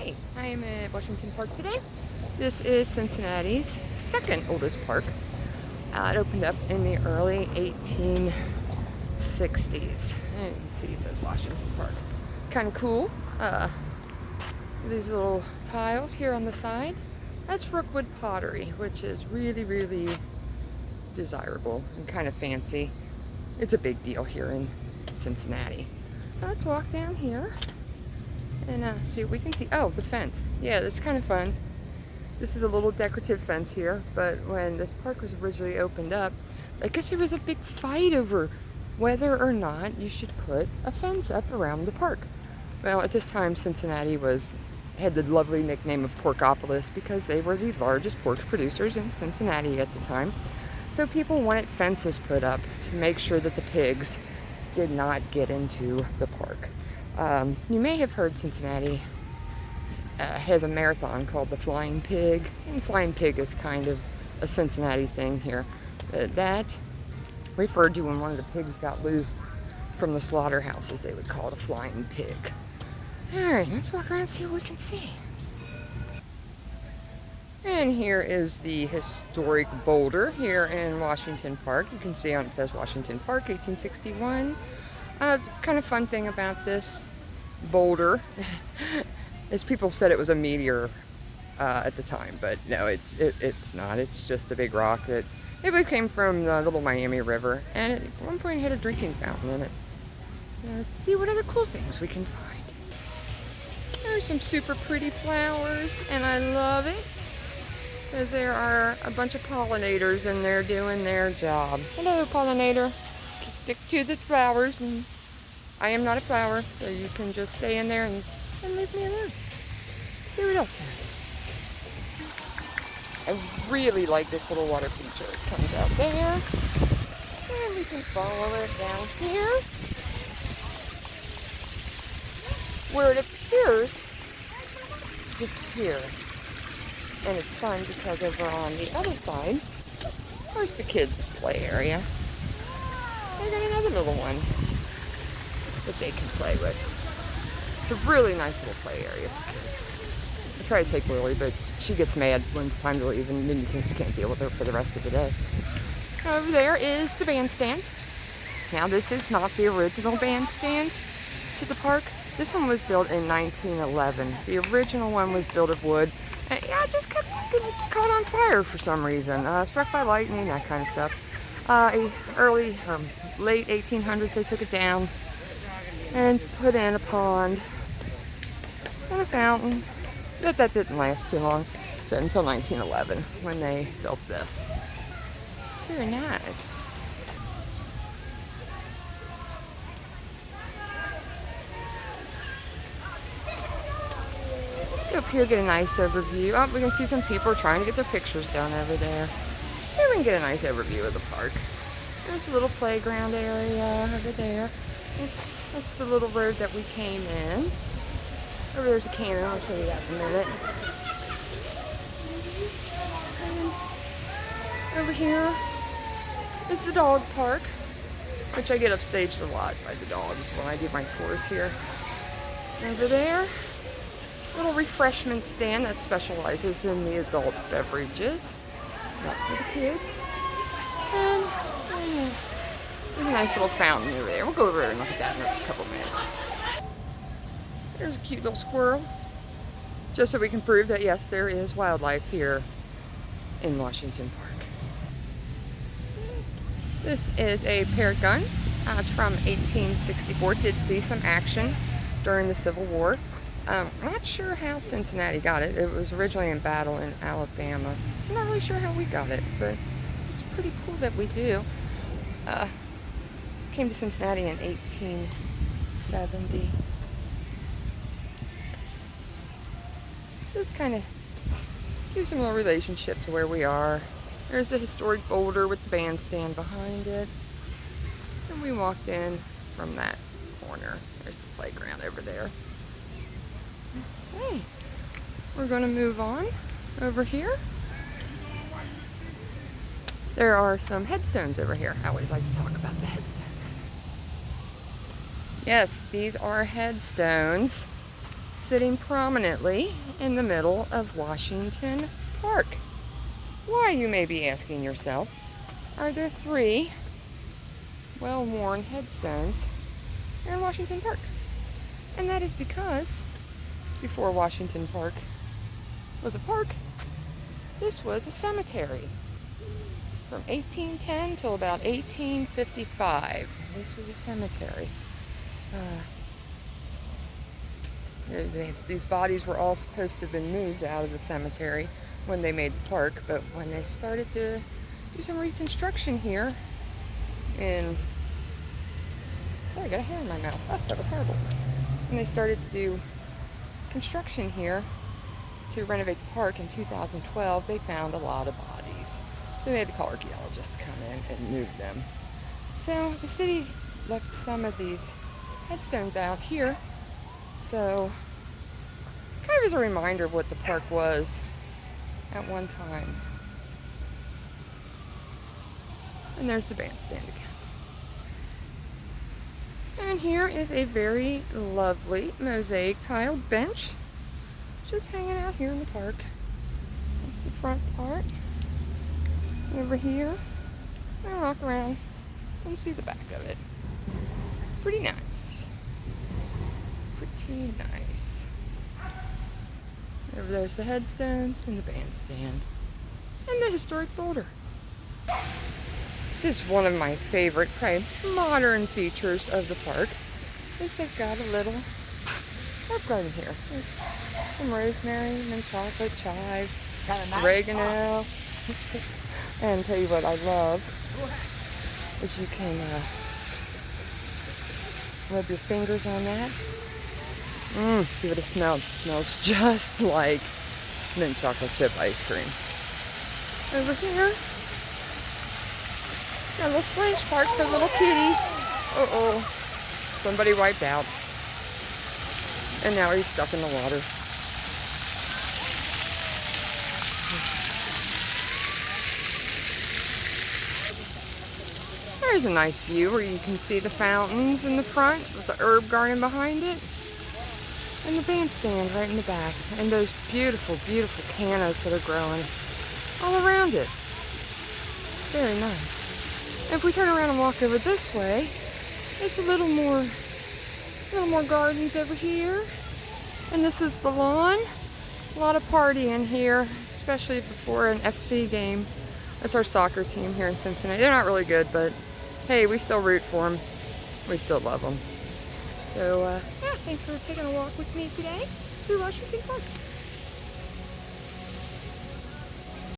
Hi, I am at Washington Park today. This is Cincinnati's second oldest park. It opened up in the early 1860s. And you can see it says Washington Park. Kind of cool. These little tiles here on the side. That's rookwood pottery, which is really, really desirable and kind of fancy. It's a big deal here in Cincinnati. Let's walk down here and see what we can see. Oh, the fence. Yeah, this is kind of fun. This is a little decorative fence here, but when this park was originally opened up, I guess there was a big fight over whether or not you should put a fence up around the park. Well, at this time, Cincinnati had the lovely nickname of Porkopolis because they were the largest pork producers in Cincinnati at the time. So people wanted fences put up to make sure that the pigs did not get into the park. You may have heard Cincinnati has a marathon called the Flying Pig, and Flying Pig is kind of a Cincinnati thing here. That referred to when one of the pigs got loose from the slaughterhouses, they would call it a flying pig. Alright, let's walk around and see what we can see. And here is the historic Boulder here in Washington Park. You can see on it says Washington Park, 1861. The kind of fun thing about this boulder is people said it was a meteor at the time, but no, it's not. It's just a big rock that it came from the Little Miami River, and at one point it had a drinking fountain in it. Now let's see what other cool things we can find. There's some super pretty flowers, and I love it because there are a bunch of pollinators in there doing their job. Hello, pollinator. Stick to the flowers, and I am not a flower, so you can just stay in there and leave me alone. See what else there is. I really like this little water feature. It comes out there, and we can follow it down here, where it appears to disappear. And it's fun because over on the other side, there's the kids' play area. They got another little one that they can play with. It's a really nice little play area for kids. I try to take Lily, but she gets mad when it's time to leave, and then you just can't deal with her for the rest of the day. Over there is the bandstand. Now, this is not the original bandstand to the park. This one was built in 1911. The original one was built of wood. And, yeah, it just kept getting caught on fire for some reason. Struck by lightning, that kind of stuff. Late 1800s, they took it down and put in a pond and a fountain. But that didn't last too long, so until 1911 when they built this. It's very nice. Up here, get a nice overview. Oh, we can see some people trying to get their pictures done over there. Here we can get a nice overview of the park. There's a little playground area over there. That's the little road that we came in. Over there's a cannon. I'll show you that in a minute. And over here is the dog park, which I get upstaged a lot by the dogs when I do my tours here. Over there, little refreshment stand that specializes in the adult beverages. Not for the kids. And there's a nice little fountain over there. We'll go over there and look at that in a couple minutes. There's a cute little squirrel. Just so we can prove that, yes, there is wildlife here in Washington Park. This is a parrot gun. It's from 1864. Did see some action during the Civil War. Not sure how Cincinnati got it. It was originally in battle in Alabama. I'm not really sure how we got it, but it's pretty cool that we do. Came to Cincinnati in 1870. Just kind of gives some little relationship to where we are. There's a historic boulder with the bandstand behind it. And we walked in from that corner. There's the playground over there. Okay, we're going to move on over here. There are some headstones over here. I always like to talk about the headstones. Yes, these are headstones sitting prominently in the middle of Washington Park. Why, you may be asking yourself, are there 3 well-worn headstones here in Washington Park? And that is because before Washington Park was a park, this was a cemetery. From 1810 till about 1855, this was a cemetery. These bodies were all supposed to have been moved out of the cemetery when they made the park, but when they started to do some reconstruction here in... Sorry, I got a hair in my mouth. Oh, that was horrible. When they started to do construction here to renovate the park in 2012, they found a lot of bodies. So they had to call archaeologists to come in and move them. So the city left some of these headstones out here. So kind of as a reminder of what the park was at one time. And there's the bandstand again. And here is a very lovely mosaic tiled bench just hanging out here in the park. That's the front part. Over here, I'll walk around and see the back of it. Pretty nice. Pretty nice. Over there's the headstones and the bandstand. And the historic Boulder. This is one of my favorite, probably modern features of the park. Is they've got a little herb garden here. There's some rosemary, mint chocolate, chives, oregano. And tell you what I love is you can rub your fingers on that. Give it a smell. It smells just like mint chocolate chip ice cream. Over here, got a little splash park for little kitties. Uh-oh. Somebody wiped out. And now he's stuck in the water. There's a nice view where you can see the fountains in the front with the herb garden behind it. And the bandstand right in the back. And those beautiful, beautiful cannas that are growing all around it. Very nice. And if we turn around and walk over this way, it's a little more gardens over here. And this is the lawn. A lot of partying here, especially before an FC game. That's our soccer team here in Cincinnati. They're not really good, but hey, we still root for them. We still love them. So, yeah, thanks for taking a walk with me today through Washington Park.